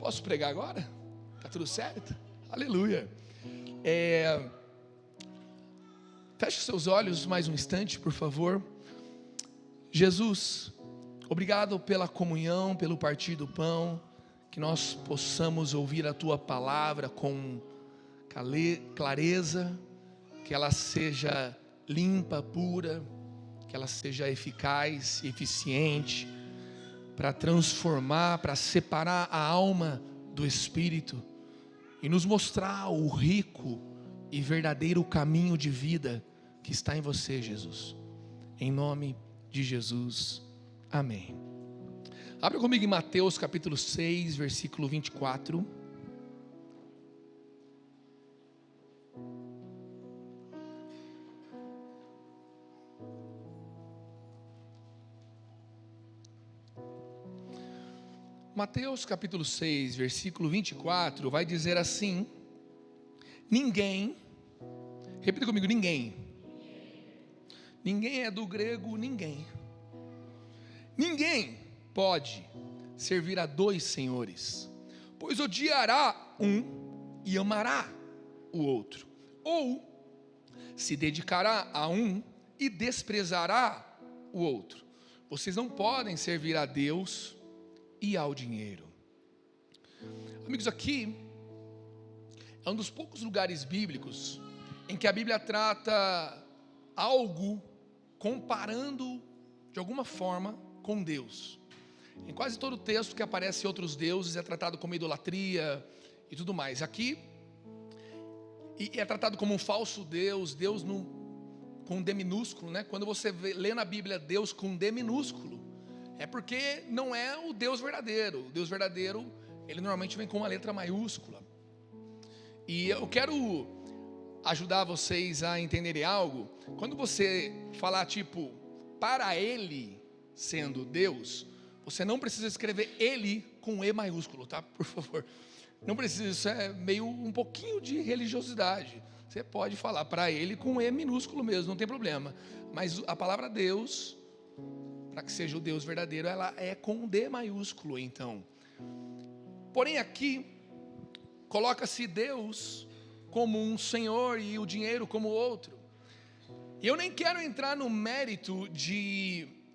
Posso pregar agora? Tá tudo certo? Aleluia. Feche seus olhos mais um instante, por favor. Jesus, obrigado pela comunhão, pelo partir do pão, que nós possamos ouvir a Tua palavra com clareza, que ela seja limpa, pura, que ela seja eficaz e eficiente, para transformar, para separar a alma do espírito e nos mostrar o rico e verdadeiro caminho de vida que está em você, Jesus. Em nome de Jesus, amém. Abra comigo em Mateus capítulo 6, versículo 24. Mateus capítulo 6, versículo 24, vai dizer assim: ninguém, repita comigo, ninguém. Ninguém é do grego ninguém. Ninguém pode servir a dois senhores, pois odiará um e amará o outro, ou se dedicará a um e desprezará o outro. Vocês não podem servir a Deus e ao dinheiro. Amigos, aqui é um dos poucos lugares bíblicos em que a Bíblia trata algo comparando de alguma forma com Deus. Em quase todo o texto que aparece outros deuses é tratado como idolatria e tudo mais. Aqui é tratado como um falso Deus, Deus com D minúsculo, né? Quando você lê na Bíblia Deus com D minúsculo, é porque não é o Deus verdadeiro. O Deus verdadeiro, ele normalmente vem com uma letra maiúscula. E eu quero ajudar vocês a entenderem algo. Quando você falar tipo, para ele sendo Deus, você não precisa escrever ele com E maiúsculo, tá? Por favor. Não precisa, isso é meio um pouquinho de religiosidade. Você pode falar para ele com E minúsculo mesmo, não tem problema. Mas a palavra Deus, para que seja o Deus verdadeiro, ela é com D maiúsculo, então. Porém aqui, coloca-se Deus como um senhor e o dinheiro como outro. E eu nem quero entrar no mérito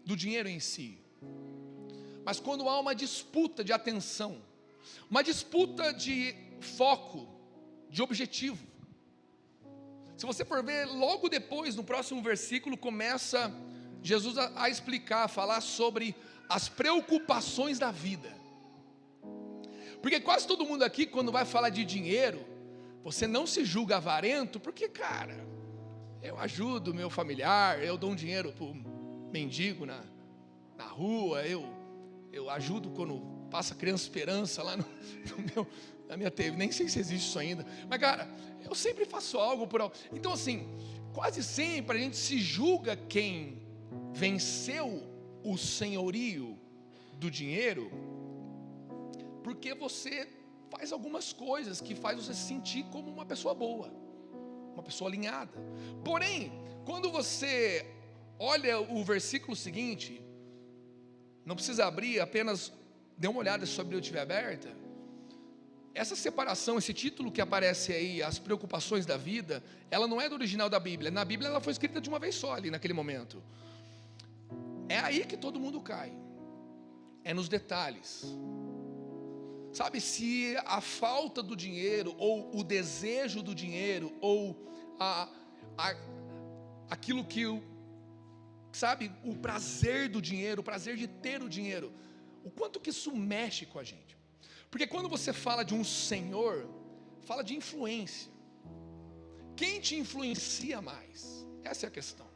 do dinheiro em si. Mas quando há uma disputa de atenção, uma disputa de foco, de objetivo. Se você for ver, logo depois, no próximo versículo, começa Jesus a explicar, a falar sobre as preocupações da vida. Porque quase todo mundo aqui, quando vai falar de dinheiro, você não se julga avarento, porque, cara, eu ajudo meu familiar, eu dou um dinheiro para o mendigo na rua, eu ajudo quando passa Criança Esperança lá na minha TV, nem sei se existe isso ainda, mas, cara, eu sempre faço algo por algo. Então, assim, quase sempre a gente se julga quem venceu o senhorio do dinheiro, porque você faz algumas coisas que faz você se sentir como uma pessoa boa, uma pessoa alinhada. Porém, quando você olha o versículo seguinte, não precisa abrir, apenas dê uma olhada se sua Bíblia estiver aberta. Essa separação, esse título que aparece aí, as preocupações da vida, ela não é do original da Bíblia. Na Bíblia ela foi escrita de uma vez só ali naquele momento. É aí que todo mundo cai, é nos detalhes. Sabe, se a falta do dinheiro, ou o desejo do dinheiro, ou aquilo que, sabe, o prazer do dinheiro, o prazer de ter o dinheiro, o quanto que isso mexe com a gente. Porque quando você fala de um senhor, fala de influência. Quem te influencia mais? Essa é a questão.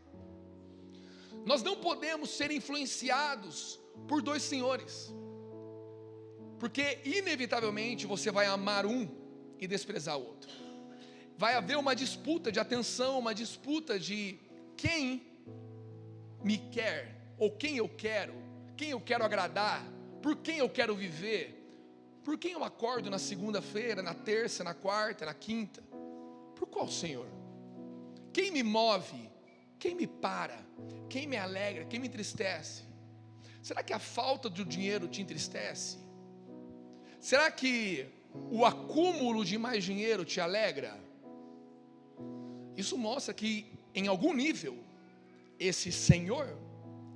Nós não podemos ser influenciados por dois senhores, porque inevitavelmente você vai amar um e desprezar o outro. Vai haver uma disputa de atenção, uma disputa de quem me quer, ou quem eu quero agradar, por quem eu quero viver, por quem eu acordo na segunda-feira, na terça, na quarta, na quinta, por qual Senhor? Quem me move? Quem me para? Quem me alegra? Quem me entristece? Será que a falta do dinheiro te entristece? Será que o acúmulo de mais dinheiro te alegra? Isso mostra que, em algum nível, esse Senhor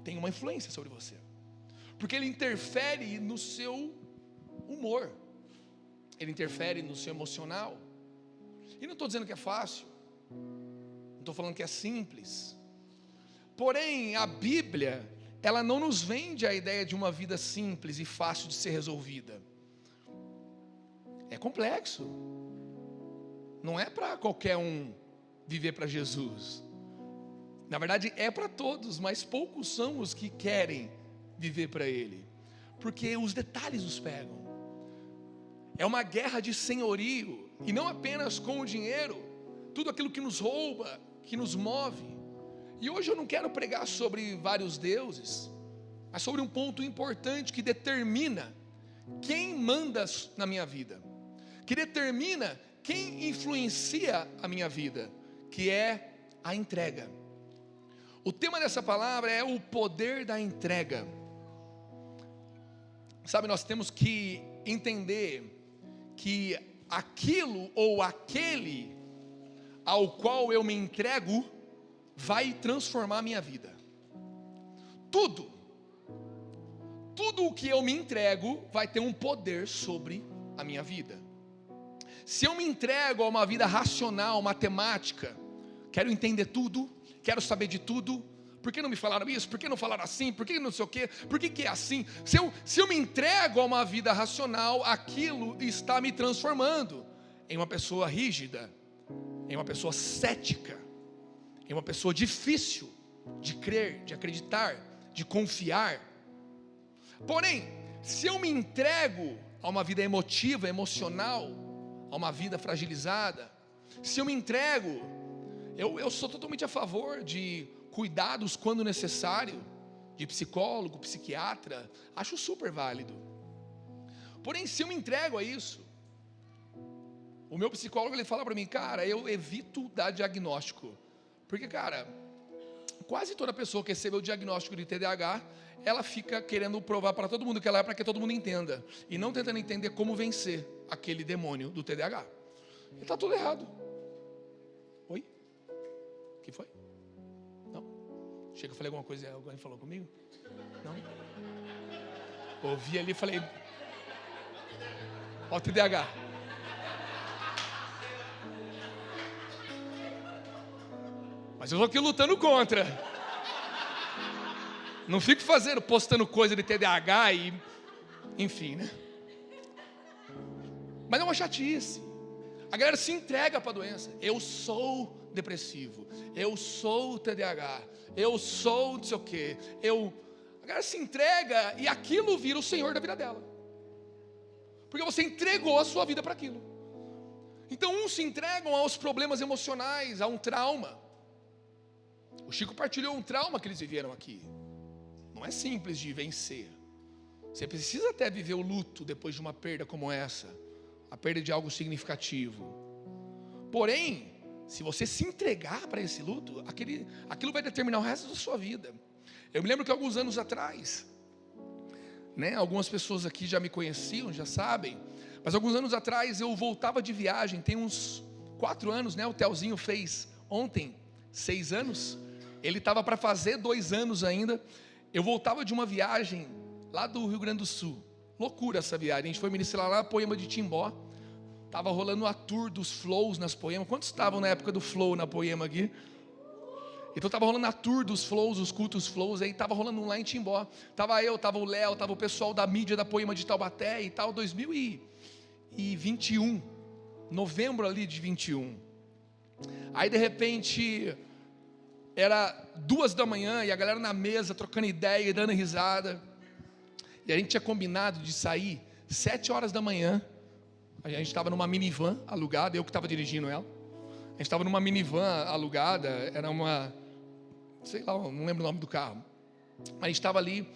tem uma influência sobre você, porque Ele interfere no seu humor, Ele interfere no seu emocional. E não estou dizendo que é fácil, não estou falando que é simples. Porém, a Bíblia, ela não nos vende a ideia de uma vida simples e fácil de ser resolvida. É complexo. Não é para qualquer um viver para Jesus. Na verdade, é para todos, mas poucos são os que querem viver para Ele, porque os detalhes os pegam. É uma guerra de senhorio, e não apenas com o dinheiro, tudo aquilo que nos rouba, que nos move. E hoje eu não quero pregar sobre vários deuses, mas sobre um ponto importante que determina quem manda na minha vida, que determina quem influencia a minha vida, que é a entrega. O tema dessa palavra é o poder da entrega. Sabe, nós temos que entender que aquilo ou aquele ao qual eu me entrego vai transformar a minha vida. Tudo o que eu me entrego vai ter um poder sobre a minha vida. Se eu me entrego a uma vida racional, matemática, quero entender tudo, quero saber de tudo, por que não me falaram isso? Por que não falaram assim? Por que não sei o quê? Por que é assim? Se eu me entrego a uma vida racional, aquilo está me transformando em uma pessoa rígida, em uma pessoa cética, em uma pessoa difícil de crer, de acreditar, de confiar. Porém, se eu me entrego a uma vida emotiva, emocional, a uma vida fragilizada, se eu me entrego, eu sou totalmente a favor de cuidados quando necessário, de psicólogo, psiquiatra, acho super válido. Porém, se eu me entrego a isso, o meu psicólogo, ele fala para mim, cara, eu evito dar diagnóstico, porque, cara, quase toda pessoa que recebeu o diagnóstico de TDAH, ela fica querendo provar para todo mundo que ela é, para que todo mundo entenda, e não tentando entender como vencer aquele demônio do TDAH. E está tudo errado. Oi? O que foi? Não? Chega, eu falei alguma coisa e alguém falou comigo? Não? Ouvi ali e falei, ó o TDAH. Mas eu estou aqui lutando contra. Não fico postando coisa de TDAH e, enfim, né? Mas é uma chatice. A galera se entrega para a doença. Eu sou depressivo, eu sou TDAH, eu sou não sei o quê. A galera se entrega e aquilo vira o Senhor da vida dela, porque você entregou a sua vida para aquilo. Então uns se entregam aos problemas emocionais, a um trauma. O Chico partilhou um trauma que eles viveram aqui. Não é simples de vencer. Você precisa até viver o luto depois de uma perda como essa, a perda de algo significativo. Porém, se você se entregar para esse luto, aquilo vai determinar o resto da sua vida. Eu me lembro que alguns anos atrás, né, algumas pessoas aqui já me conheciam, já sabem, mas alguns anos atrás eu voltava de viagem, tem uns 4 anos, né? O Telzinho fez ontem 6 anos, ele estava para fazer 2 anos ainda. Eu voltava de uma viagem lá do Rio Grande do Sul, loucura essa viagem, a gente foi ministrar lá na Poema de Timbó, estava rolando a tour dos flows nas Poemas. Quantos estavam na época do flow na Poema aqui? Então estava rolando a tour dos flows, os cultos flows, aí estava rolando um lá em Timbó, estava eu, estava o Léo, estava o pessoal da mídia da Poema de Taubaté e tal, 2021, novembro ali de 21, aí de repente, era 2 da manhã e a galera na mesa trocando ideia e dando risada, e a gente tinha combinado de sair 7 horas da manhã, a gente estava numa minivan alugada, eu que estava dirigindo ela, a gente estava numa minivan alugada, era uma, sei lá, não lembro o nome do carro, a gente estava ali,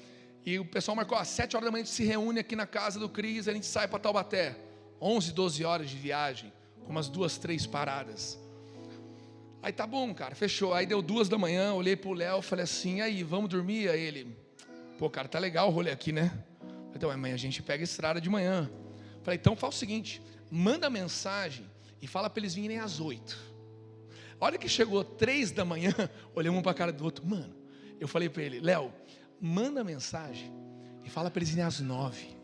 e o pessoal marcou, às 7 horas da manhã a gente se reúne aqui na casa do Cris, a gente sai para Taubaté, 11, 12 horas de viagem, com umas 2, 3 paradas. Aí tá bom, cara, fechou. Aí deu 2 da manhã, olhei pro Léo, falei assim, e aí, vamos dormir? Aí ele, pô, cara, tá legal o rolê aqui, né? Então, amanhã a gente pega a estrada de manhã. Falei, então faz o seguinte, manda mensagem e fala para eles virem às 8. A hora que chegou 3 da manhã, olhamos um para a cara do outro. Mano, eu falei para ele, Léo, manda mensagem e fala para eles virem às 9.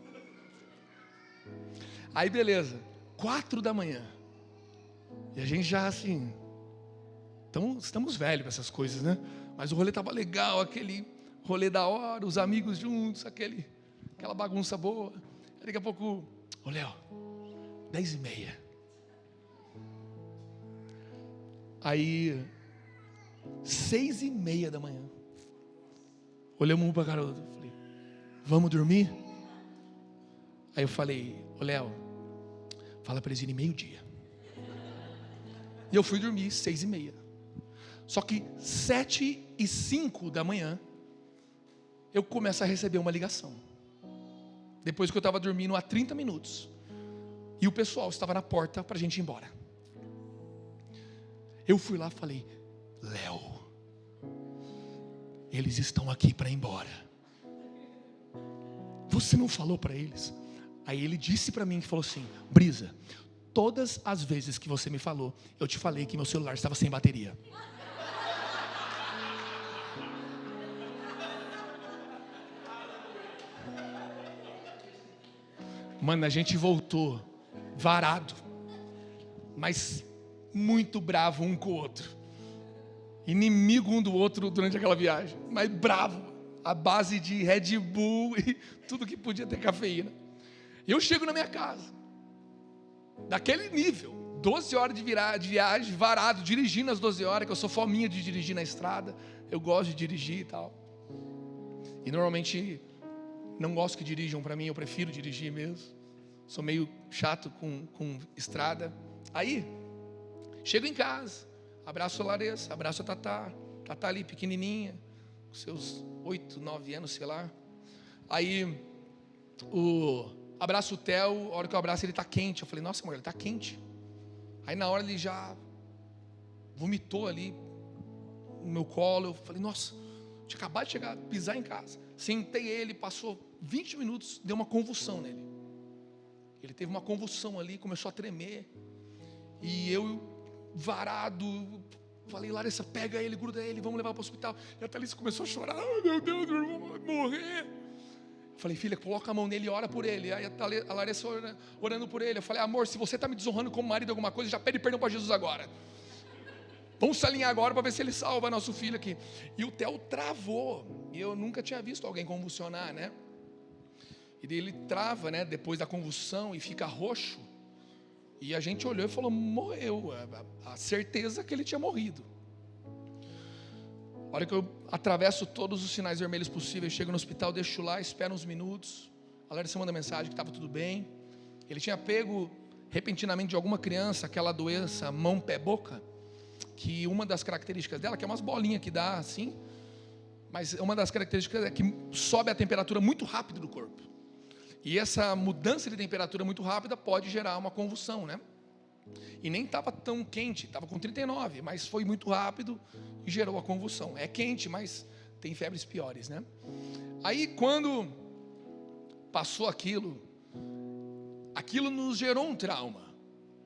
Aí beleza, 4 da manhã. E a gente já assim, então estamos velhos para essas coisas, né? Mas o rolê estava legal, aquele rolê da hora, os amigos juntos, aquela bagunça boa. Daqui a pouco, ô Léo, 10h30. Aí, 6h30 da manhã, olhamos um para a cara do outro, falei, vamos dormir? Aí eu falei, ô Léo, fala para eles irem 12h. E eu fui dormir 6h30. Só que 7h05 da manhã, eu começo a receber uma ligação. Depois que eu estava dormindo há 30 minutos. E o pessoal estava na porta para a gente ir embora. Eu fui lá e falei, Léo, eles estão aqui para ir embora. Você não falou para eles? Aí ele disse para mim, que falou assim, Brisa, todas as vezes que você me falou, eu te falei que meu celular estava sem bateria. Mano, a gente voltou varado, mas muito bravo um com o outro, inimigo um do outro durante aquela viagem, mas bravo, a base de Red Bull e tudo que podia ter cafeína. Eu chego na minha casa, daquele nível, 12 horas de viagem, varado, dirigindo às 12 horas, que eu sou fominha de dirigir na estrada, eu gosto de dirigir e tal, e normalmente não gosto que dirijam para mim, eu prefiro dirigir mesmo, sou meio chato com estrada. Aí, chego em casa, abraço a Larissa, abraço a Tatá ali pequenininha, com seus 8, 9 anos, sei lá. Aí, abraço o Theo, a hora que eu abraço ele está quente, eu falei, nossa amor, ele está quente. Aí na hora ele já vomitou ali no meu colo, eu falei, nossa, tinha acabado de chegar, pisar em casa. Sentei ele, passou 20 minutos, deu uma convulsão nele. Ele teve uma convulsão ali, começou a tremer. E eu, varado, falei, Larissa, pega ele, gruda ele, vamos levar para o hospital. E a Thalissa começou a chorar, oh, meu Deus, meu irmão vai morrer. Eu falei, filha, coloca a mão nele e ora por ele. Aí a Larissa orando por ele. Eu falei, amor, se você está me desonrando como marido de alguma coisa, já pede perdão para Jesus agora. Vamos se alinhar agora para ver se ele salva nosso filho aqui. E o Theo travou. E eu nunca tinha visto alguém convulsionar, né? E daí ele trava, né, depois da convulsão e fica roxo. E a gente olhou e falou, morreu. A certeza que ele tinha morrido. A hora que eu atravesso todos os sinais vermelhos possíveis, chego no hospital, deixo lá, espero uns minutos. A Larissa manda mensagem que estava tudo bem. Ele tinha pego repentinamente de alguma criança aquela doença mão, pé, boca, que uma das características dela, que é umas bolinhas que dá assim, mas uma das características é que sobe a temperatura muito rápido do corpo. E essa mudança de temperatura muito rápida pode gerar uma convulsão, né? E nem estava tão quente, estava com 39, mas foi muito rápido e gerou a convulsão. É quente, mas tem febres piores, né? Aí quando passou aquilo nos gerou um trauma.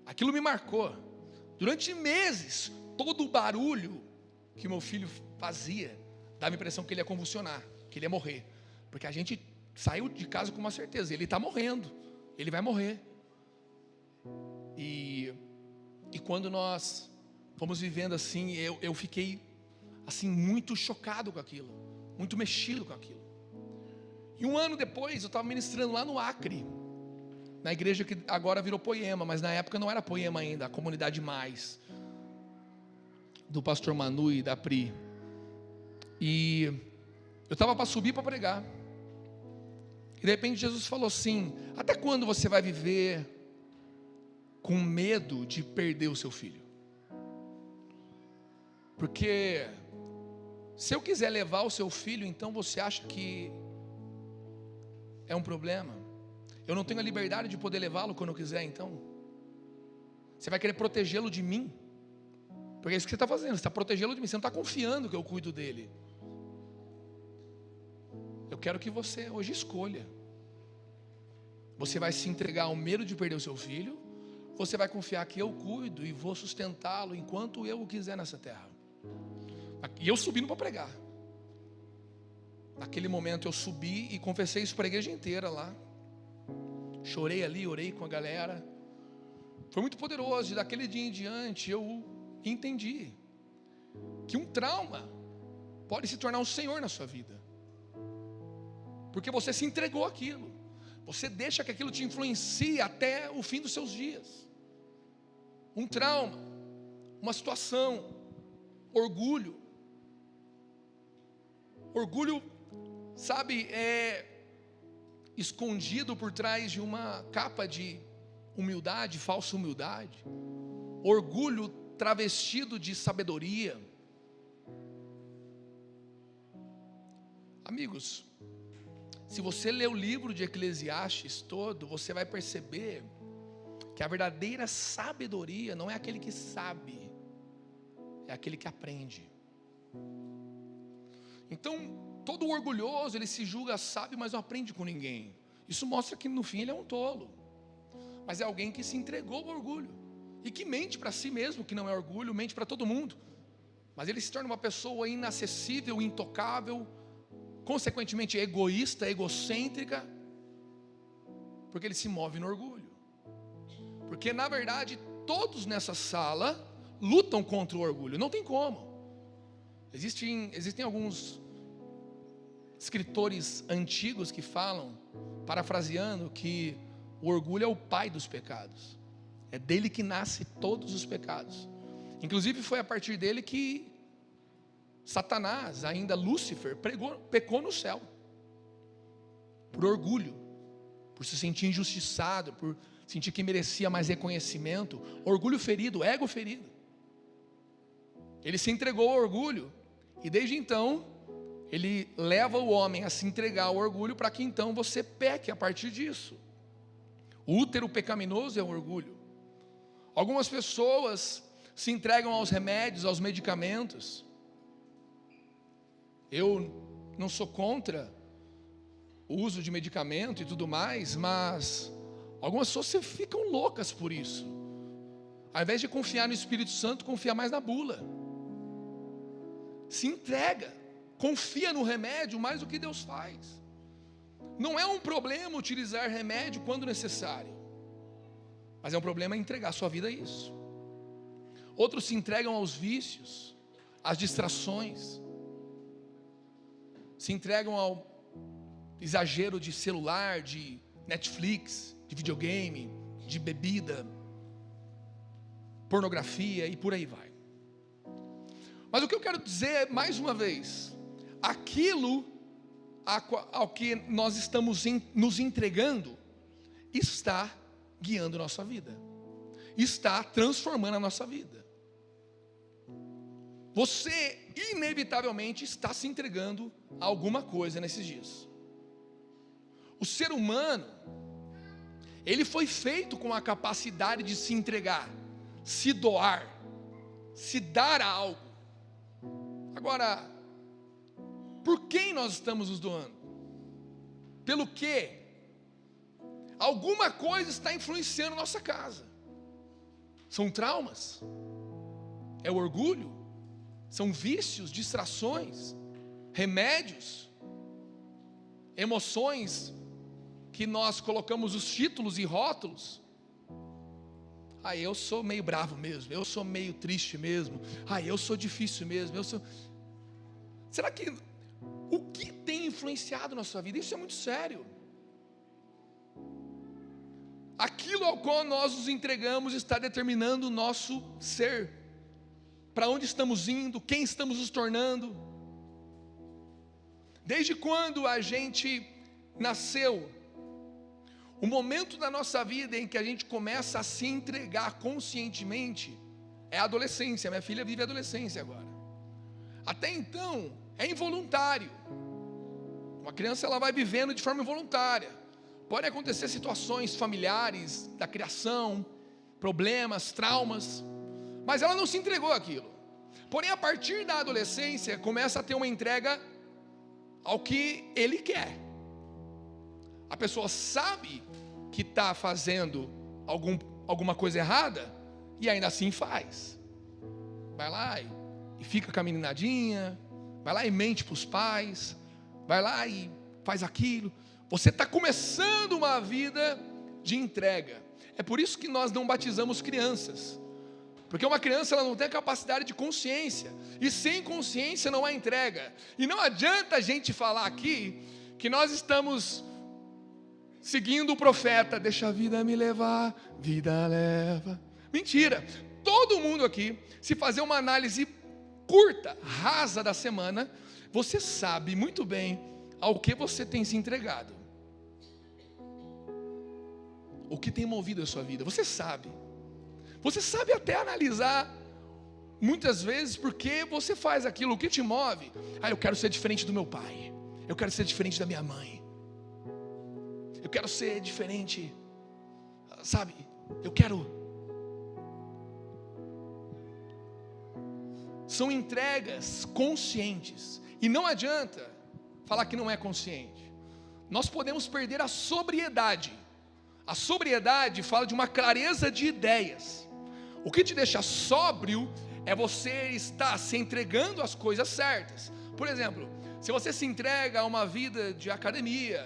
Aquilo me marcou. Durante meses, todo o barulho que meu filho fazia dava a impressão que ele ia convulsionar, que ele ia morrer. Porque a gente saiu de casa com uma certeza, ele está morrendo, ele vai morrer. E quando nós fomos vivendo assim, eu fiquei assim muito chocado com aquilo, muito mexido com aquilo. E um ano depois eu estava ministrando lá no Acre, na igreja que agora virou Poema, mas na época não era Poema ainda, a Comunidade Mais, do pastor Manu e da Pri. E eu estava para subir para pregar. E de repente Jesus falou assim, até quando você vai viver com medo de perder o seu filho? Porque se eu quiser levar o seu filho, então você acha que é um problema? Eu não tenho a liberdade de poder levá-lo quando eu quiser, então? Você vai querer protegê-lo de mim? Porque é isso que você está fazendo, você está protegê-lo de mim, você não está confiando que eu cuido dele. Eu quero que você hoje escolha. Você vai se entregar ao medo de perder o seu filho? Você vai confiar que eu cuido e vou sustentá-lo enquanto eu o quiser nessa terra? E eu subindo para pregar. Naquele momento eu subi e confessei isso para a igreja inteira lá. Chorei ali, orei com a galera. Foi muito poderoso. E daquele dia em diante eu entendi que um trauma pode se tornar um Senhor na sua vida. Porque você se entregou àquilo. Você deixa que aquilo te influencie até o fim dos seus dias. Um trauma, uma situação, orgulho. Orgulho, sabe, é escondido por trás de uma capa de humildade, falsa humildade. Orgulho travestido de sabedoria. Amigos, se você ler o livro de Eclesiastes todo, você vai perceber que a verdadeira sabedoria não é aquele que sabe, é aquele que aprende. Então, todo orgulhoso, ele se julga sábio, mas não aprende com ninguém. Isso mostra que no fim ele é um tolo. Mas é alguém que se entregou ao orgulho e que mente para si mesmo, que não é orgulho, mente para todo mundo. Mas ele se torna uma pessoa inacessível, intocável, consequentemente egoísta, egocêntrica, porque ele se move no orgulho. Porque na verdade todos nessa sala lutam contra o orgulho, não tem como. Existem alguns escritores antigos que falam, parafraseando, que o orgulho é o pai dos pecados. É dele que nasce todos os pecados. Inclusive foi a partir dele que Satanás, ainda Lúcifer, pecou no céu. Por orgulho, por se sentir injustiçado, por sentir que merecia mais reconhecimento. Orgulho ferido, ego ferido. Ele se entregou ao orgulho. E desde então, ele leva o homem a se entregar ao orgulho para que então você peque a partir disso. O útero pecaminoso é o orgulho. Algumas pessoas se entregam aos remédios, aos medicamentos. Eu não sou contra o uso de medicamento e tudo mais, mas algumas pessoas ficam loucas por isso. Ao invés de confiar no Espírito Santo, confia mais na bula. Se entrega, confia no remédio mais do que Deus faz. Não é um problema utilizar remédio quando necessário, mas é um problema entregar sua vida a isso. Outros se entregam aos vícios, às distrações, se entregam ao exagero de celular, de Netflix, de videogame, de bebida, pornografia e por aí vai. Mas o que eu quero dizer, mais uma vez, aquilo ao que nós estamos nos entregando, está guiando nossa vida, está transformando a nossa vida. Você inevitavelmente está se entregando a alguma coisa nesses dias. O ser humano, ele foi feito com a capacidade de se entregar, se doar, se dar a algo. Agora, por quem nós estamos nos doando? Pelo quê? Alguma coisa está influenciando nossa casa. São traumas? É o orgulho? São vícios, distrações, remédios, emoções que nós colocamos os títulos e rótulos. Eu sou meio bravo mesmo, eu sou meio triste mesmo, eu sou difícil mesmo, Será que o que tem influenciado na sua vida? Isso é muito sério. Aquilo ao qual nós nos entregamos está determinando o nosso ser, para onde estamos indo, quem estamos nos tornando. Desde quando a gente nasceu, o momento da nossa vida em que a gente começa a se entregar conscientemente é a adolescência. Minha filha vive a adolescência agora. Até então é involuntário. Uma criança, ela vai vivendo de forma involuntária. Podem acontecer situações familiares, da criação, problemas, traumas, mas ela não se entregou àquilo. Porém, a partir da adolescência, começa a ter uma entrega ao que ele quer. A pessoa sabe que está fazendo alguma coisa errada e ainda assim faz. Vai lá e fica com a meninadinha, vai lá e mente para os pais, vai lá e faz aquilo. Você está começando uma vida de entrega. É por isso que nós não batizamos crianças, porque uma criança ela não tem a capacidade de consciência, e sem consciência não há entrega. E não adianta a gente falar aqui que nós estamos seguindo o profeta, deixa a vida me levar, vida leva. Mentira. Todo mundo aqui, se fazer uma análise curta, rasa da semana, você sabe muito bem ao que você tem se entregado, o que tem movido a sua vida. Você sabe até analisar muitas vezes porque você faz aquilo. O que te move? Eu quero ser diferente do meu pai, eu quero ser diferente da minha mãe, eu quero ser diferente, sabe? Eu quero. São entregas conscientes. E não adianta falar que não é consciente. Nós podemos perder a sobriedade. A sobriedade fala de uma clareza de ideias. O que te deixa sóbrio é você estar se entregando às coisas certas. Por exemplo, se você se entrega a uma vida de academia,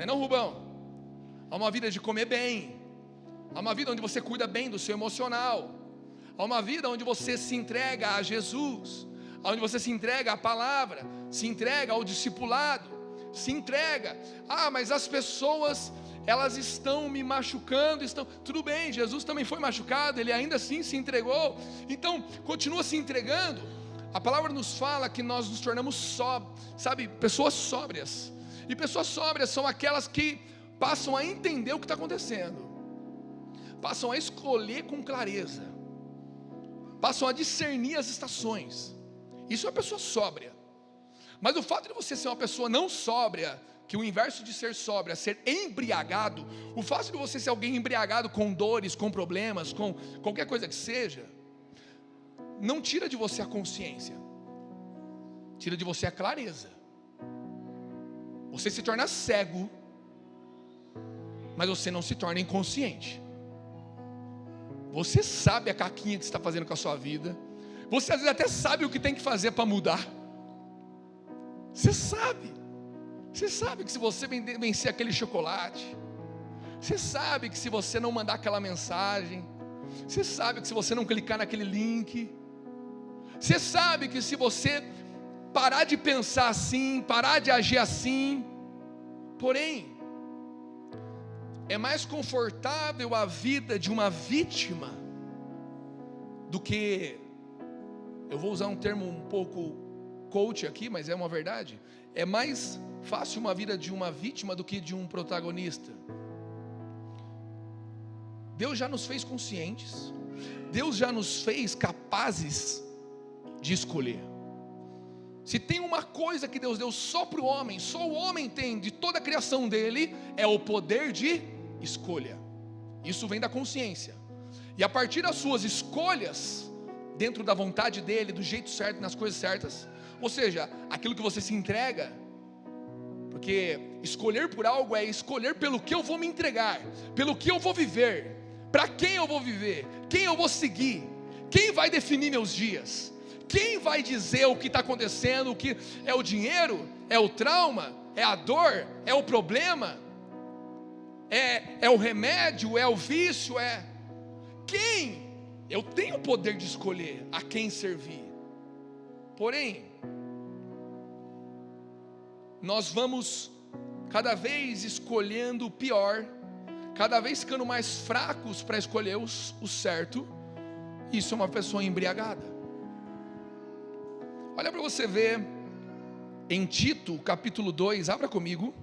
não, Rubão? A uma vida de comer bem, a uma vida onde você cuida bem do seu emocional, a uma vida onde você se entrega a Jesus, onde você se entrega à palavra, se entrega ao discipulado, se entrega. Mas as pessoas, elas estão me machucando, tudo bem, Jesus também foi machucado, ele ainda assim se entregou, então continua se entregando. A palavra nos fala que nós nos tornamos pessoas sóbrias, e pessoas sóbrias são aquelas que passam a entender o que está acontecendo, passam a escolher com clareza, passam a discernir as estações. Isso é uma pessoa sóbria. Mas o fato de você ser uma pessoa não sóbria, que o inverso de ser sóbria é ser embriagado, o fato de você ser alguém embriagado com dores, com problemas, com qualquer coisa que seja, não tira de você a consciência, tira de você a clareza. Você se torna cego, mas você não se torna inconsciente. Você sabe a caquinha que você está fazendo com a sua vida. Você às vezes até sabe o que tem que fazer para mudar. Você sabe que se você vencer aquele chocolate, você sabe que se você não mandar aquela mensagem, você sabe que se você não clicar naquele link, você sabe que se você parar de pensar assim, parar de agir assim. Porém, é mais confortável a vida de uma vítima do que, eu vou usar um termo um pouco coach aqui, mas é uma verdade. É mais fácil uma vida de uma vítima do que de um protagonista. Deus já nos fez conscientes, Deus já nos fez capazes de escolher. Se tem uma coisa que Deus deu só para o homem, só o homem tem de toda a criação dele, é o poder de escolha. Isso vem da consciência. E a partir das suas escolhas, dentro da vontade dele, do jeito certo, nas coisas certas, ou seja, aquilo que você se entrega, porque escolher por algo é escolher pelo que eu vou me entregar, pelo que eu vou viver, para quem eu vou viver, quem eu vou seguir, quem vai definir meus dias, quem vai dizer o que está acontecendo, o que é o dinheiro, é o trauma, é a dor, é o problema, é o remédio, é o vício, é quem? Eu tenho o poder de escolher a quem servir. Porém, nós vamos cada vez escolhendo o pior, cada vez ficando mais fracos para escolher o certo. Isso é uma pessoa embriagada. Olha para você ver em Tito capítulo 2, abra comigo.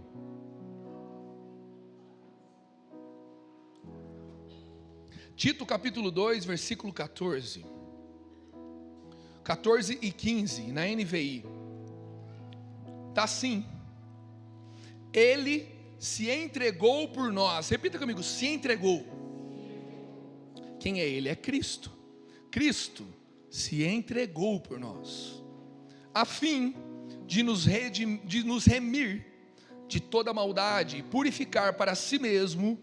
Tito capítulo 2, versículo 14 e 15, na NVI, está assim: Ele se entregou por nós. Repita comigo: se entregou. Quem é Ele? É Cristo. Cristo se entregou por nós, a fim de nos remir de toda maldade e purificar para si mesmo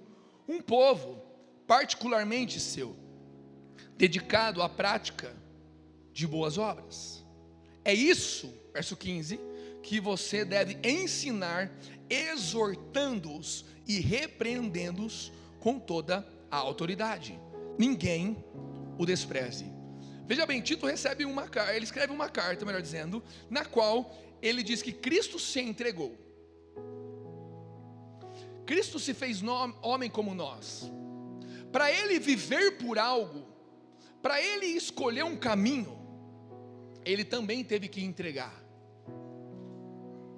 um povo particularmente seu, dedicado à prática de boas obras. É isso, verso 15, que você deve ensinar, exortando-os e repreendendo-os com toda a autoridade. Ninguém o despreze. Veja bem, Tito recebe ele escreve uma carta, melhor dizendo, na qual ele diz que Cristo se entregou. Cristo se fez homem como nós. Para ele viver por algo, para ele escolher um caminho, ele também teve que entregar.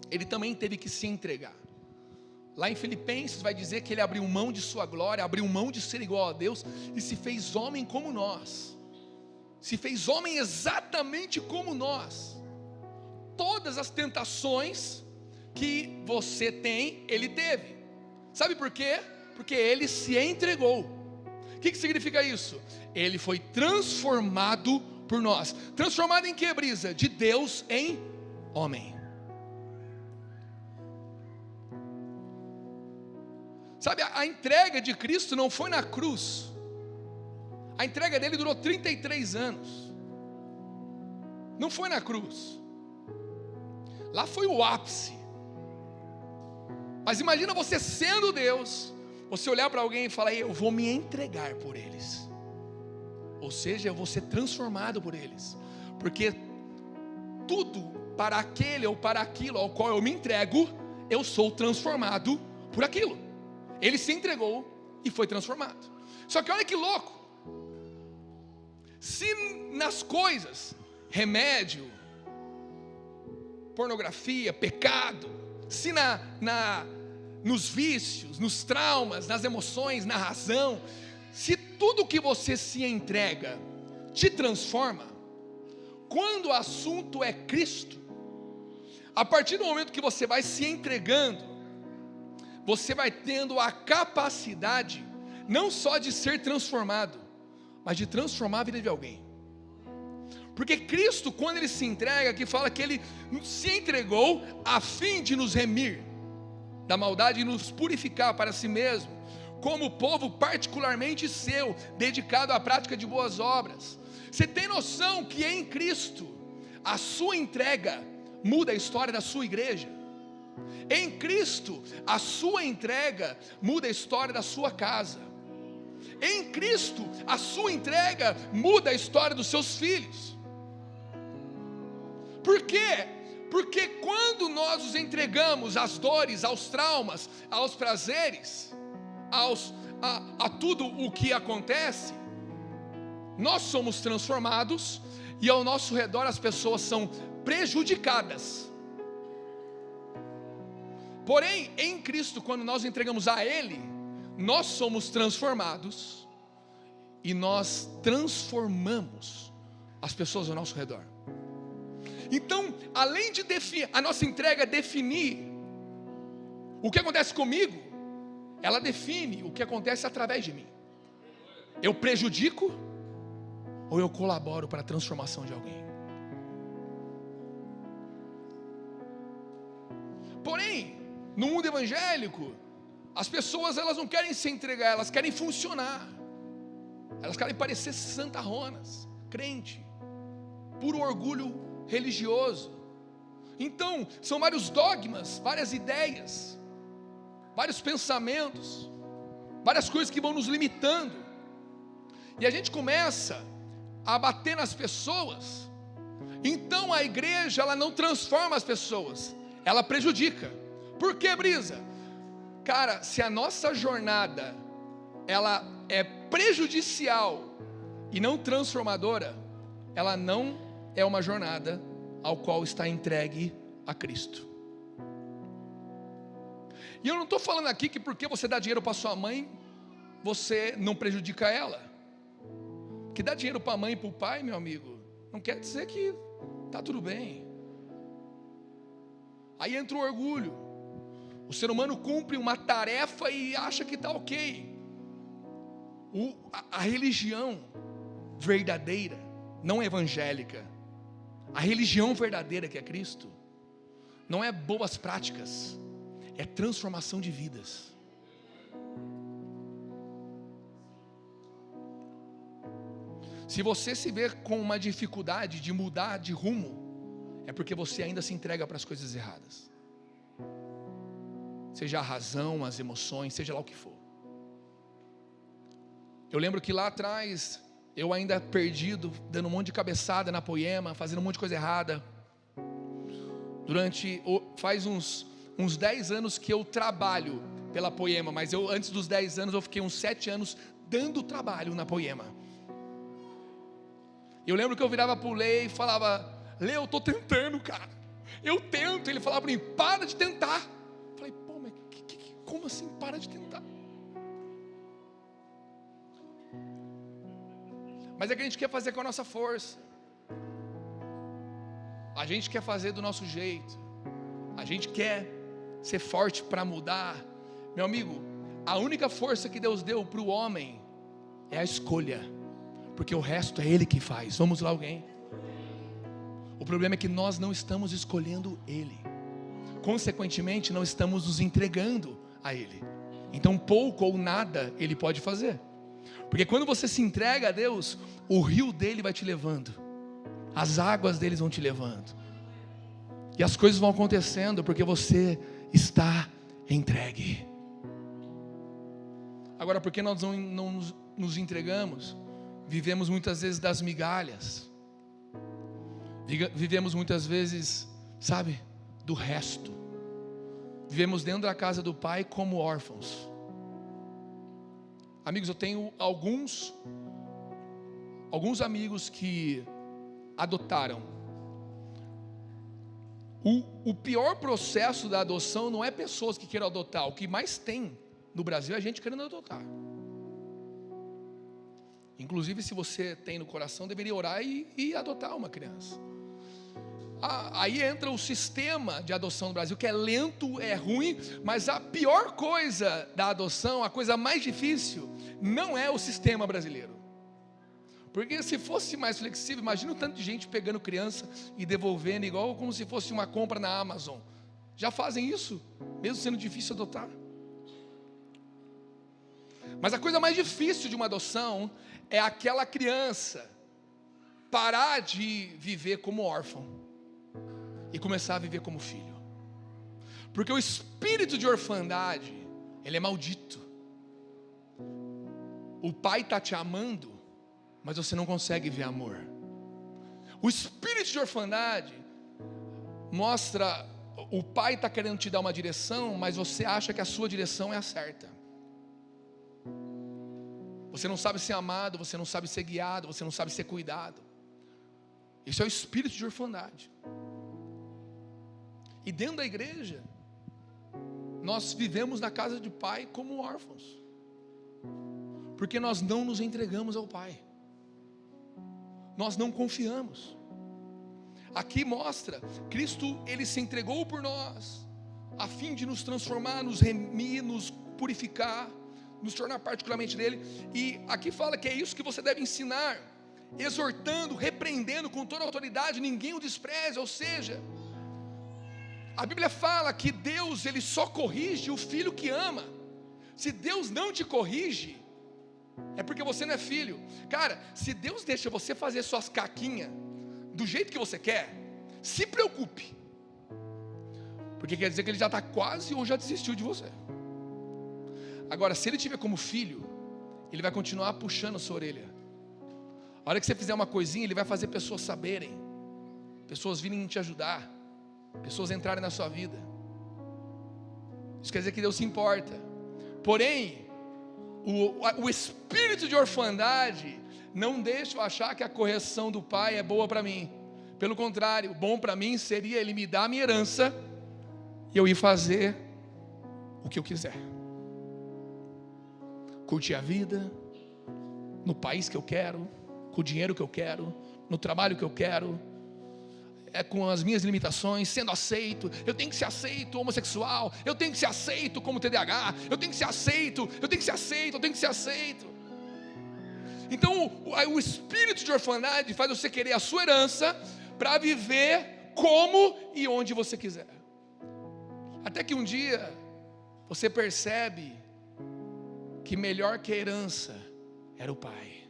Ele também teve que se entregar. Lá em Filipenses vai dizer que ele abriu mão de sua glória, abriu mão de ser igual a Deus e se fez homem como nós. Se fez homem exatamente como nós. Todas as tentações que você tem, ele teve. Sabe por quê? Porque ele se entregou. O que significa isso? Ele foi transformado por nós. Transformado em que, Brisa? De Deus em homem. Sabe, a entrega de Cristo não foi na cruz. A entrega dele durou 33 anos. Não foi na cruz. Lá foi o ápice. Mas imagina você sendo Deus, você olhar para alguém e falar: eu vou me entregar por eles. Ou seja, eu vou ser transformado por eles. Porque tudo para aquele ou para aquilo ao qual eu me entrego, eu sou transformado por aquilo. Ele se entregou e foi transformado. Só que olha que louco. Se nas coisas, remédio, pornografia, pecado, se nos vícios, nos traumas, nas emoções, na razão, se tudo que você se entrega te transforma, quando o assunto é Cristo, a partir do momento que você vai se entregando, você vai tendo a capacidade, não só de ser transformado, mas de transformar a vida de alguém. Porque Cristo, quando ele se entrega, que fala que ele se entregou a fim de nos remir da maldade e nos purificar para si mesmo, como povo particularmente seu, dedicado à prática de boas obras. Você tem noção que em Cristo a sua entrega muda a história da sua igreja? Em Cristo a sua entrega muda a história da sua casa. Em Cristo a sua entrega muda a história dos seus filhos. Por quê? Porque quando nós nos entregamos às dores, aos traumas, aos prazeres, a tudo o que acontece, nós somos transformados e ao nosso redor as pessoas são prejudicadas. Porém, em Cristo, quando nós entregamos a Ele, nós somos transformados e nós transformamos as pessoas ao nosso redor. Então, além de a nossa entrega definir o que acontece comigo, ela define o que acontece através de mim. Eu prejudico ou eu colaboro para a transformação de alguém? Porém, no mundo evangélico, as pessoas elas não querem se entregar, elas querem funcionar. Elas querem parecer santarronas, crente, puro orgulho religioso. Então, são vários dogmas, várias ideias, vários pensamentos, várias coisas que vão nos limitando. E a gente começa a bater nas pessoas. Então a igreja ela não transforma as pessoas, ela prejudica. Por que, Brisa? Cara, se a nossa jornada ela é prejudicial e não transformadora, ela não é uma jornada ao qual está entregue a Cristo. E eu não estou falando aqui que porque você dá dinheiro para sua mãe, você não prejudica ela. Que dá dinheiro para a mãe e para o pai, meu amigo, não quer dizer que está tudo bem. Aí entra o orgulho. O ser humano cumpre uma tarefa e acha que está ok. A religião verdadeira, não evangélica, a religião verdadeira que é Cristo, não é boas práticas, é transformação de vidas. Se você se vê com uma dificuldade de mudar de rumo, é porque você ainda se entrega para as coisas erradas. Seja a razão, as emoções, seja lá o que for. Eu lembro que lá atrás, eu ainda perdido, dando um monte de cabeçada na Poema, fazendo um monte de coisa errada. Faz uns 10 anos que eu trabalho pela Poema, mas antes dos 10 anos eu fiquei uns 7 anos dando trabalho na Poema. Eu lembro que eu virava pro Lê e falava: Lê, eu estou tentando, cara, eu tento. Ele falava para mim: para de tentar. Eu falei: pô, mas como assim para de tentar? Mas é que a gente quer fazer com a nossa força, a gente quer fazer do nosso jeito, a gente quer ser forte para mudar. Meu amigo, a única força que Deus deu para o homem é a escolha, porque o resto é Ele que faz. Vamos lá, alguém? O problema é que nós não estamos escolhendo Ele, consequentemente não estamos nos entregando a Ele. Então pouco ou nada Ele pode fazer, porque quando você se entrega a Deus, o rio dele vai te levando, as águas deles vão te levando, e as coisas vão acontecendo porque você está entregue. Agora, porque nós não nos entregamos, vivemos muitas vezes das migalhas, vivemos muitas vezes, sabe, do resto. Vivemos dentro da casa do Pai como órfãos. Amigos, eu tenho alguns amigos que adotaram. O pior processo da adoção não é pessoas que queiram adotar. O que mais tem no Brasil é gente querendo adotar. Inclusive, se você tem no coração, deveria orar e adotar uma criança. Aí entra o sistema de adoção no Brasil, que é lento, é ruim, mas a pior coisa da adoção, a coisa mais difícil, não é o sistema brasileiro. Porque se fosse mais flexível, imagina o tanto de gente pegando criança e devolvendo, igual como se fosse uma compra na Amazon. Já fazem isso, mesmo sendo difícil adotar. Mas a coisa mais difícil de uma adoção é aquela criança parar de viver como órfão e começar a viver como filho. Porque o espírito de orfandade, ele é maldito. O pai está te amando, mas você não consegue ver amor. O espírito de orfandade mostra, o pai está querendo te dar uma direção, mas você acha que a sua direção é a certa. Você não sabe ser amado, você não sabe ser guiado, você não sabe ser cuidado. Isso é o espírito de orfandade. E dentro da igreja, nós vivemos na casa de Pai como órfãos, porque nós não nos entregamos ao Pai, nós não confiamos. Aqui mostra, Cristo, Ele se entregou por nós, a fim de nos transformar, nos remir, nos purificar, nos tornar particularmente dele. E aqui fala que é isso que você deve ensinar, exortando, repreendendo com toda a autoridade, ninguém o despreze. Ou seja, a Bíblia fala que Deus, Ele só corrige o filho que ama. Se Deus não te corrige, é porque você não é filho. Cara, se Deus deixa você fazer suas caquinhas do jeito que você quer, se preocupe, porque quer dizer que Ele já está quase ou já desistiu de você. Agora, se Ele te vê como filho, Ele vai continuar puxando a sua orelha. A hora que você fizer uma coisinha, Ele vai fazer pessoas saberem, pessoas virem te ajudar, pessoas entrarem na sua vida. Isso quer dizer que Deus se importa. Porém, o espírito de orfandade não deixa eu achar que a correção do pai é boa para mim. Pelo contrário, bom para mim seria Ele me dar a minha herança e eu ir fazer o que eu quiser, curtir a vida no país que eu quero, com o dinheiro que eu quero, no trabalho que eu quero, com as minhas limitações, sendo aceito. Eu tenho que ser aceito homossexual, eu tenho que ser aceito como TDAH, eu tenho que ser aceito, eu tenho que ser aceito, eu tenho que ser aceito. Então o espírito de orfandade faz você querer a sua herança para viver como e onde você quiser. Até que um dia você percebe que melhor que a herança era o pai.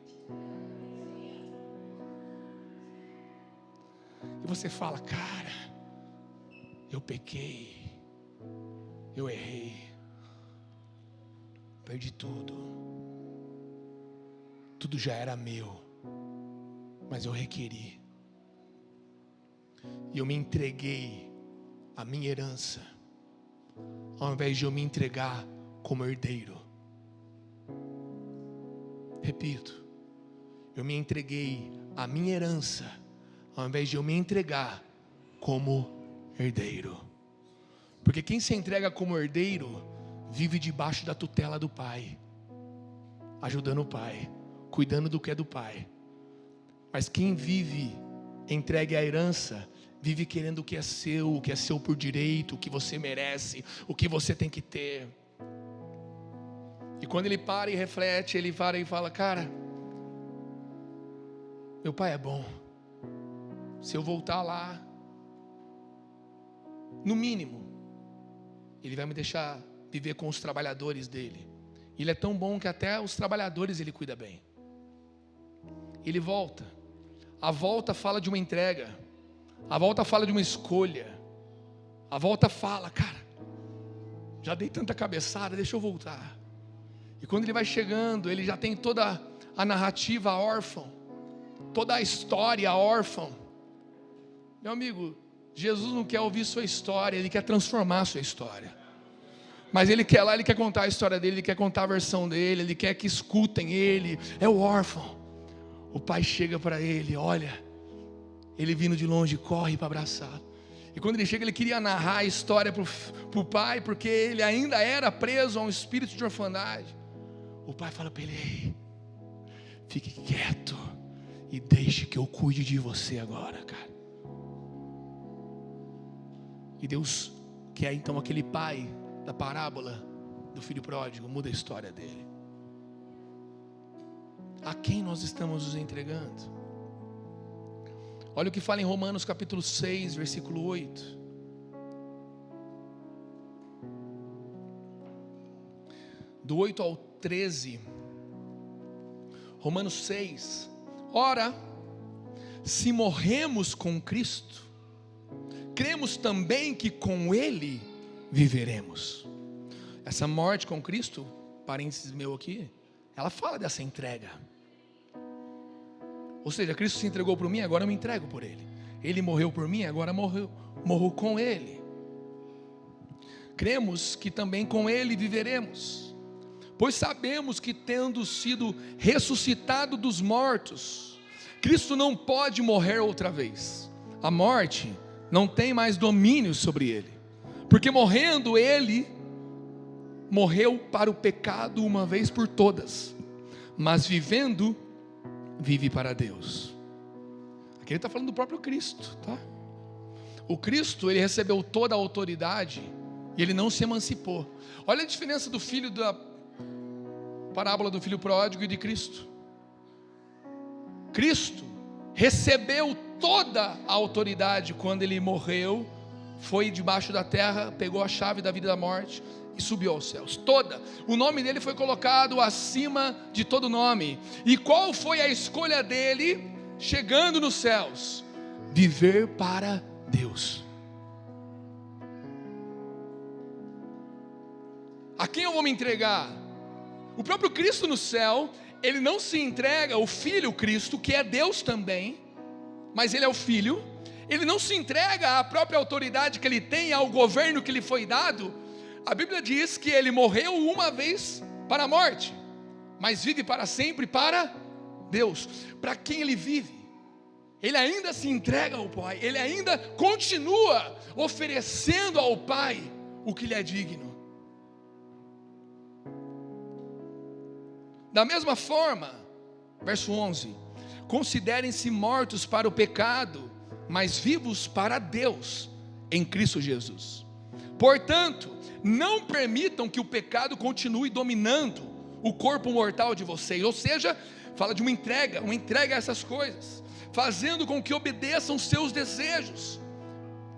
e você fala: cara, eu pequei, eu errei, perdi tudo, tudo já era meu, mas eu requeri, e eu me entreguei à minha herança, ao invés de eu me entregar como herdeiro. Repito, eu me entreguei à minha herança, ao invés de eu me entregar como herdeiro. Porque quem se entrega como herdeiro vive debaixo da tutela do pai, ajudando o pai, cuidando do que é do pai. Mas quem vive entregue à herança, vive querendo o que é seu por direito, o que você merece, o que você tem que ter. E quando ele para e reflete, ele para e fala: cara, meu pai é bom. Se eu voltar lá, no mínimo, ele vai me deixar viver com os trabalhadores dele. Ele é tão bom que até os trabalhadores ele cuida bem. Ele volta. A volta fala de uma entrega. A volta fala de uma escolha. A volta fala: cara, já dei tanta cabeçada, deixa eu voltar. E quando ele vai chegando, ele já tem toda a narrativa órfã, toda a história órfã. Meu amigo, Jesus não quer ouvir sua história, Ele quer transformar a sua história. Mas Ele quer lá, Ele quer contar a história dele, Ele quer contar a versão dele, Ele quer que escutem Ele. É o órfão. O pai chega para ele, olha, ele vindo de longe, corre para abraçar. E quando ele chega, ele queria narrar a história para o pai, porque ele ainda era preso a um espírito de orfandade. O pai fala para ele: ei, fique quieto e deixe que eu cuide de você agora, cara. E Deus quer então aquele pai da parábola do filho pródigo, muda a história dele. A quem nós estamos nos entregando? Olha o que fala em Romanos capítulo 6, versículo 8. Do 8 ao 13. Romanos 6. Ora, se morremos com Cristo, cremos também que com Ele viveremos. Essa morte com Cristo, parênteses meu aqui, ela fala dessa entrega. Ou seja, Cristo se entregou por mim, agora eu me entrego por Ele. Ele morreu por mim, agora morro com Ele. Cremos que também com Ele viveremos, pois sabemos que, tendo sido ressuscitado dos mortos, Cristo não pode morrer outra vez. A morte não tem mais domínio sobre Ele, porque morrendo Ele morreu para o pecado uma vez por todas, mas vivendo, vive para Deus. Aqui ele está falando do próprio Cristo, tá? O Cristo, ele recebeu toda a autoridade e ele não se emancipou. Olha a diferença do filho da parábola do filho pródigo e de Cristo. Cristo recebeu toda a autoridade quando ele morreu, foi debaixo da terra, pegou a chave da vida e da morte e subiu aos céus, toda. O nome dele foi colocado acima de todo nome. E qual foi a escolha dele chegando nos céus? Viver para Deus. A quem eu vou me entregar? O próprio Cristo no céu, ele não se entrega ao Filho Cristo, que é Deus também, mas ele é o Filho. Ele não se entrega à própria autoridade que ele tem, ao governo que lhe foi dado. A Bíblia diz que ele morreu uma vez para a morte, mas vive para sempre para Deus. Para quem ele vive? Ele ainda se entrega ao Pai, ele ainda continua oferecendo ao Pai o que lhe é digno. Da mesma forma, verso 11: considerem-se mortos para o pecado, mas vivos para Deus em Cristo Jesus. Portanto, não permitam que o pecado continue dominando o corpo mortal de vocês. Ou seja, fala de uma entrega a essas coisas, fazendo com que obedeçam seus desejos.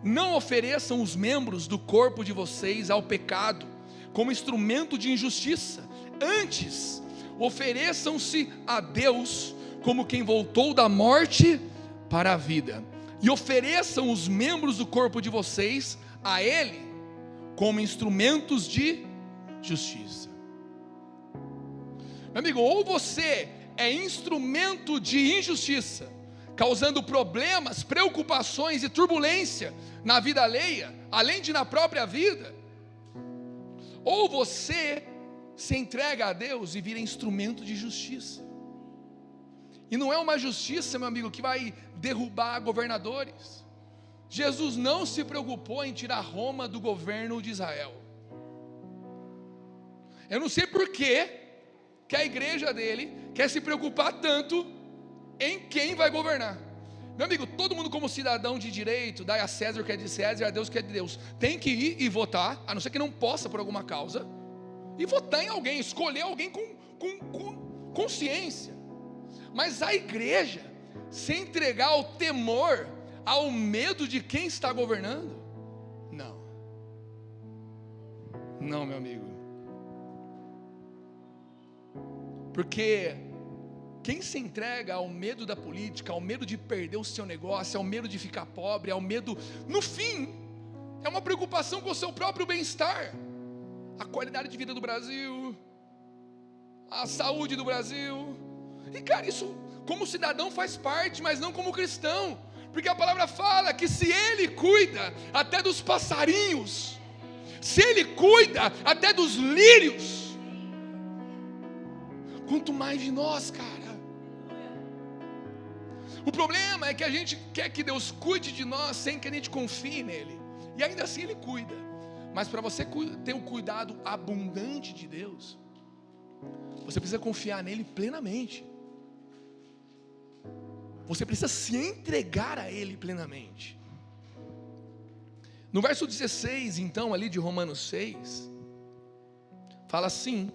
Não ofereçam os membros do corpo de vocês ao pecado como instrumento de injustiça. Antes, ofereçam-se a Deus como quem voltou da morte para a vida, e ofereçam os membros do corpo de vocês a Ele como instrumentos de justiça. Meu amigo, ou você é instrumento de injustiça, causando problemas, preocupações e turbulência na vida alheia, além de na própria vida, ou você se entrega a Deus e vira instrumento de justiça. E não é uma justiça, meu amigo, que vai derrubar governadores. Jesus não se preocupou em tirar Roma do governo de Israel. Eu não sei por que a igreja dele quer se preocupar tanto em quem vai governar. Meu amigo, todo mundo como cidadão de direito, dai a César o que é de César, a Deus o que é de Deus, tem que ir e votar, a não ser que não possa por alguma causa, e votar em alguém, escolher alguém com consciência. Mas a igreja se entregar ao temor, ao medo de quem está governando, não, meu amigo. Porque quem se entrega ao medo da política, ao medo de perder o seu negócio, ao medo de ficar pobre, ao medo, no fim, é uma preocupação com o seu próprio bem-estar, a qualidade de vida do Brasil, a saúde do Brasil. E cara, isso como cidadão faz parte, mas não como cristão, porque a palavra fala que se Ele cuida até dos passarinhos, se Ele cuida até dos lírios, quanto mais de nós, cara. O problema é que a gente quer que Deus cuide de nós sem que a gente confie nele, e ainda assim Ele cuida. Mas para você ter o cuidado abundante de Deus, você precisa confiar nele plenamente. Você precisa se entregar a Ele plenamente. No verso 16, então, ali de Romanos 6, fala assim: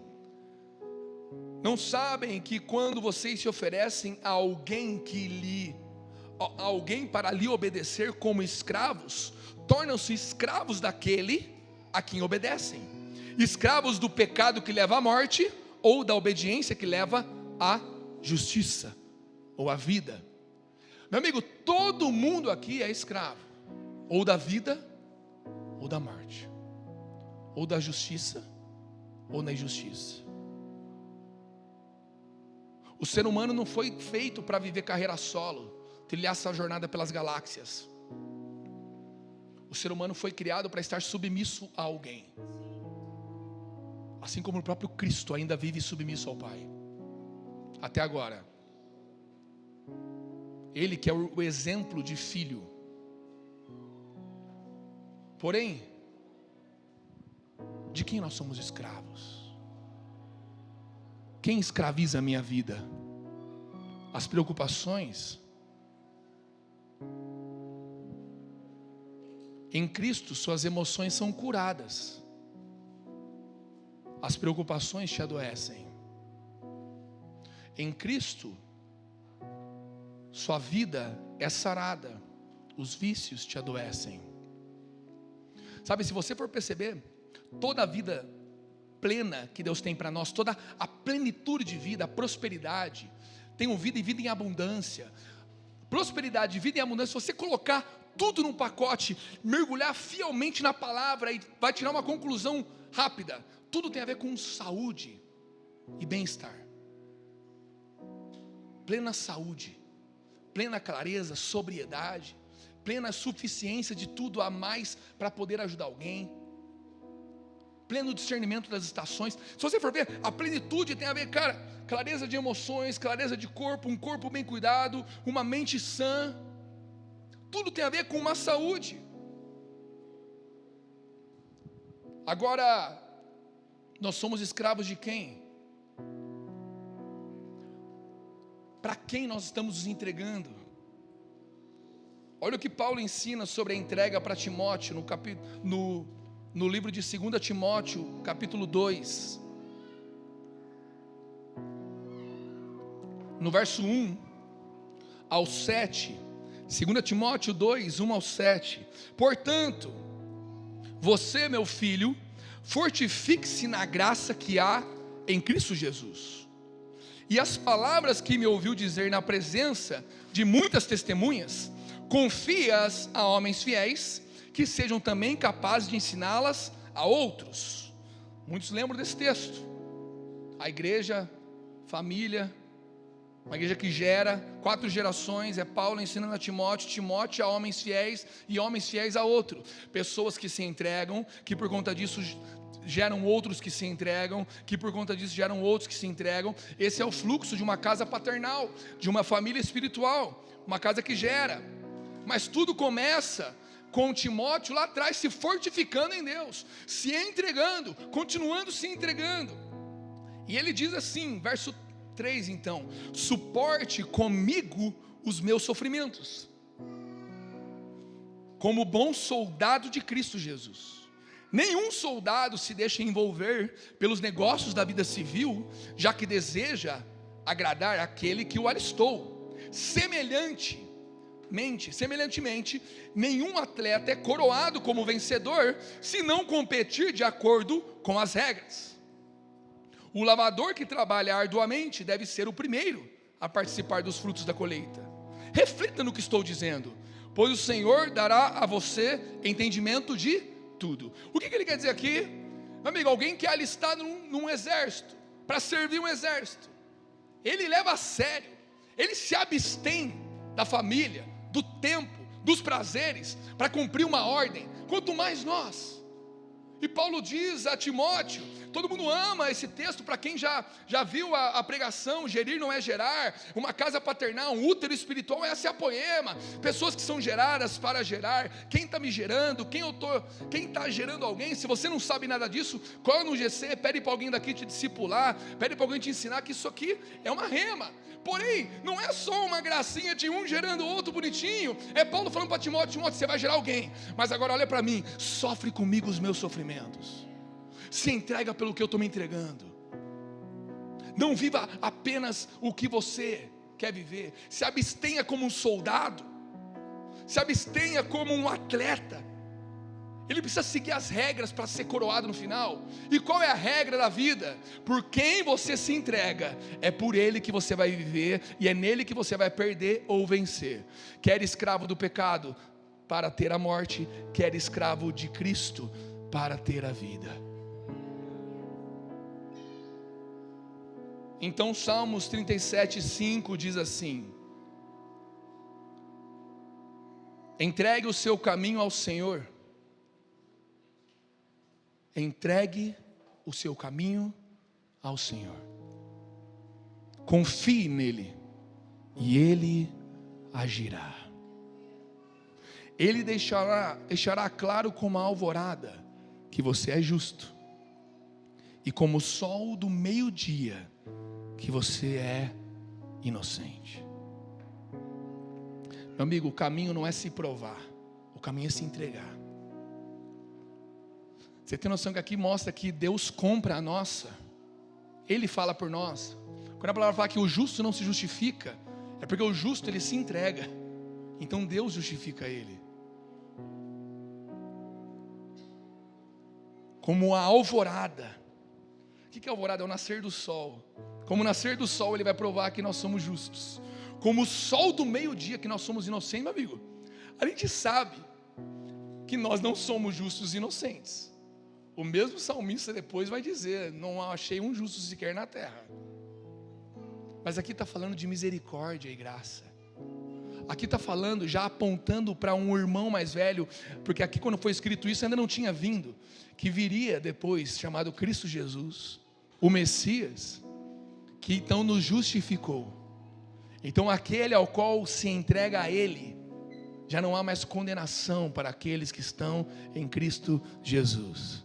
não sabem que quando vocês se oferecem a alguém para lhe obedecer como escravos, tornam-se escravos daquele a quem obedecem, escravos do pecado que leva à morte, ou da obediência que leva à justiça, ou à vida. Meu amigo, todo mundo aqui é escravo, ou da vida, ou da morte, ou da justiça, ou na injustiça. O ser humano não foi feito para viver carreira solo, trilhar essa jornada pelas galáxias. O ser humano foi criado para estar submisso a alguém, assim como o próprio Cristo ainda vive submisso ao Pai, até agora. Ele que é o exemplo de filho. Porém, de quem nós somos escravos? Quem escraviza a minha vida? As preocupações? Em Cristo, suas emoções são curadas. As preocupações te adoecem. Em Cristo, sua vida é sarada. Os vícios te adoecem. Sabe, se você for perceber, toda a vida plena que Deus tem para nós, toda a plenitude de vida, a prosperidade, tenho vida e vida em abundância. Prosperidade, vida em abundância, se você colocar tudo num pacote, mergulhar fielmente na palavra e vai tirar uma conclusão rápida, tudo tem a ver com saúde e bem-estar. Plena saúde, plena clareza, sobriedade, plena suficiência de tudo a mais para poder ajudar alguém, pleno discernimento das estações. Se você for ver, a plenitude tem a ver, cara, clareza de emoções, clareza de corpo, um corpo bem cuidado, uma mente sã, tudo tem a ver com uma saúde. Agora, nós somos escravos de quem? Para quem nós estamos nos entregando? Olha o que Paulo ensina sobre a entrega para Timóteo no livro de 2 Timóteo, capítulo 2, no verso 1 ao 7. 2 Timóteo 2, 1 ao 7. Portanto, você, meu filho, fortifique-se na graça que há em Cristo Jesus. E as palavras que me ouviu dizer na presença de muitas testemunhas, confia-as a homens fiéis, que sejam também capazes de ensiná-las a outros. Muitos lembram desse texto. A igreja, família, uma igreja que gera 4 gerações, é Paulo ensinando a Timóteo, Timóteo a homens fiéis e homens fiéis a outro. Pessoas que se entregam, que por conta disso geram outros que se entregam, que por conta disso geram outros que se entregam. Esse é o fluxo de uma casa paternal, de uma família espiritual, uma casa que gera. Mas tudo começa com Timóteo lá atrás se fortificando em Deus, se entregando, continuando se entregando. E ele diz assim, verso 3 então: suporte comigo os meus sofrimentos, como bom soldado de Cristo Jesus. Nenhum soldado se deixa envolver pelos negócios da vida civil, já que deseja agradar aquele que o alistou. Semelhantemente, nenhum atleta é coroado como vencedor, se não competir de acordo com as regras. O lavador que trabalha arduamente deve ser o primeiro a participar dos frutos da colheita. Reflita no que estou dizendo, pois o Senhor dará a você entendimento de tudo. O que ele quer dizer aqui? Meu amigo, alguém que é alistado num exército, para servir um exército, ele leva a sério, ele se abstém da família, do tempo, dos prazeres, para cumprir uma ordem, quanto mais nós. E Paulo diz a Timóteo, todo mundo ama esse texto, para quem já viu a pregação, gerir não é gerar, uma casa paternal, um útero espiritual é a poema, pessoas que são geradas para gerar. Quem está me gerando, quem está gerando alguém? Se você não sabe nada disso, cola no GC, pede para alguém daqui te discipular, pede para alguém te ensinar que isso aqui é uma rema. Porém, não é só uma gracinha de um gerando o outro bonitinho. É Paulo falando para Timóteo, você vai gerar alguém, mas agora olha para mim, sofre comigo os meus sofrimentos, se entrega pelo que eu estou me entregando. Não viva apenas o que você quer viver, se abstenha como um soldado, se abstenha como um atleta. Ele precisa seguir as regras para ser coroado no final. E qual é a regra da vida? Por quem você se entrega, é por ele que você vai viver, e é nele que você vai perder ou vencer. Quer escravo do pecado para ter a morte, quer escravo de Cristo para ter a vida. Então Salmos 37:5 diz assim: entregue o seu caminho ao Senhor. Entregue o seu caminho ao Senhor. Confie nele e ele agirá. Ele deixará claro como a alvorada que você é justo, e como o sol do meio-dia que você é inocente. Meu amigo, o caminho não é se provar, o caminho é se entregar. Você tem noção que aqui mostra que Deus compra a nossa, Ele fala por nós. Quando a palavra fala que o justo não se justifica, é porque o justo ele se entrega, então Deus justifica ele. Como a alvorada. O que é alvorada? É o nascer do sol. Como o nascer do sol ele vai provar que nós somos justos. Como o sol do meio-dia que nós somos inocentes, meu amigo. A gente sabe que nós não somos justos e inocentes. O mesmo salmista depois vai dizer: não achei um justo sequer na terra. Mas aqui está falando de misericórdia e graça. Aqui está falando, já apontando para um irmão mais velho, porque aqui quando foi escrito isso ainda não tinha vindo, que viria depois, chamado Cristo Jesus, o Messias, que então nos justificou. Então aquele ao qual se entrega a Ele, já não há mais condenação para aqueles que estão em Cristo Jesus.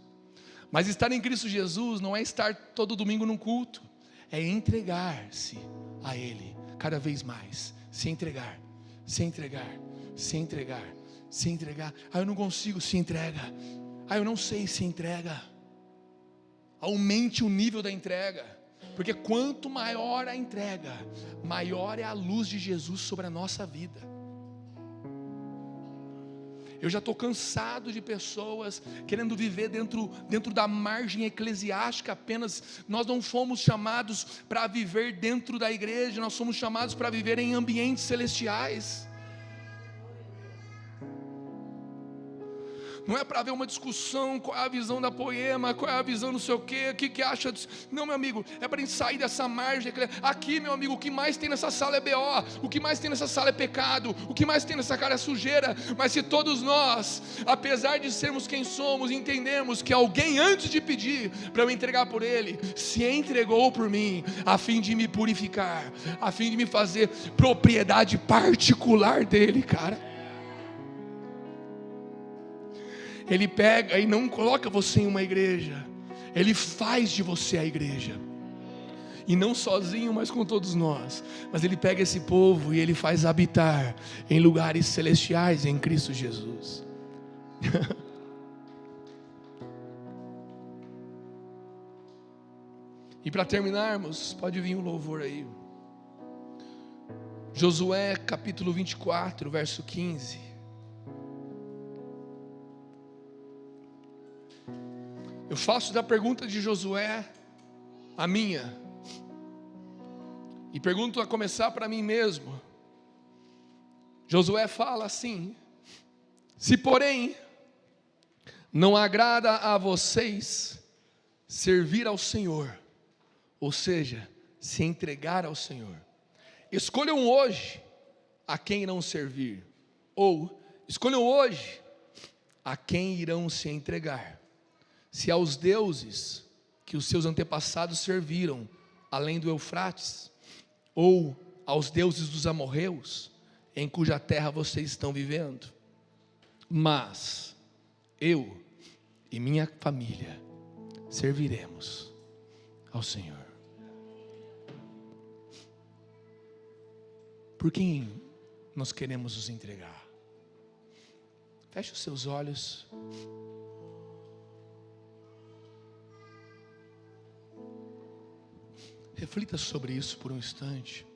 Mas estar em Cristo Jesus não é estar todo domingo num culto, é entregar-se a Ele, cada vez mais, se entregar, se entregar, se entregar, se entregar. Ah, eu não consigo, se entrega. Ah, eu não sei, se entrega. Aumente o nível da entrega, porque quanto maior a entrega, maior é a luz de Jesus sobre a nossa vida. Eu já estou cansado de pessoas querendo viver dentro da margem eclesiástica apenas. Nós não fomos chamados para viver dentro da igreja, nós somos chamados para viver em ambientes celestiais. não é para haver uma discussão, qual é a visão da Poema, qual é a visão não sei o que acha disso. Não, meu amigo, é para a gente sair dessa margem. Aqui, meu amigo, o que mais tem nessa sala é BO, o que mais tem nessa sala é pecado, o que mais tem nessa cara é sujeira. Mas se todos nós, apesar de sermos quem somos, entendemos que alguém antes de pedir para eu entregar por ele, se entregou por mim, a fim de me purificar, a fim de me fazer propriedade particular dele, cara. Ele pega e não coloca você em uma igreja, Ele faz de você a igreja. E não sozinho, mas com todos nós. Mas Ele pega esse povo e Ele faz habitar em lugares celestiais em Cristo Jesus. E para terminarmos, pode vir um louvor aí. Josué capítulo 24, verso 15. Eu faço da pergunta de Josué a minha, e pergunto a começar para mim mesmo. Josué fala assim: se porém não agrada a vocês servir ao Senhor, ou seja, se entregar ao Senhor, escolham hoje a quem irão servir, ou escolham hoje a quem irão se entregar. Se aos deuses que os seus antepassados serviram, além do Eufrates, ou aos deuses dos amorreus, em cuja terra vocês estão vivendo. Mas eu e minha família serviremos ao Senhor. Por quem nós queremos nos entregar? Feche os seus olhos. Reflita sobre isso por um instante.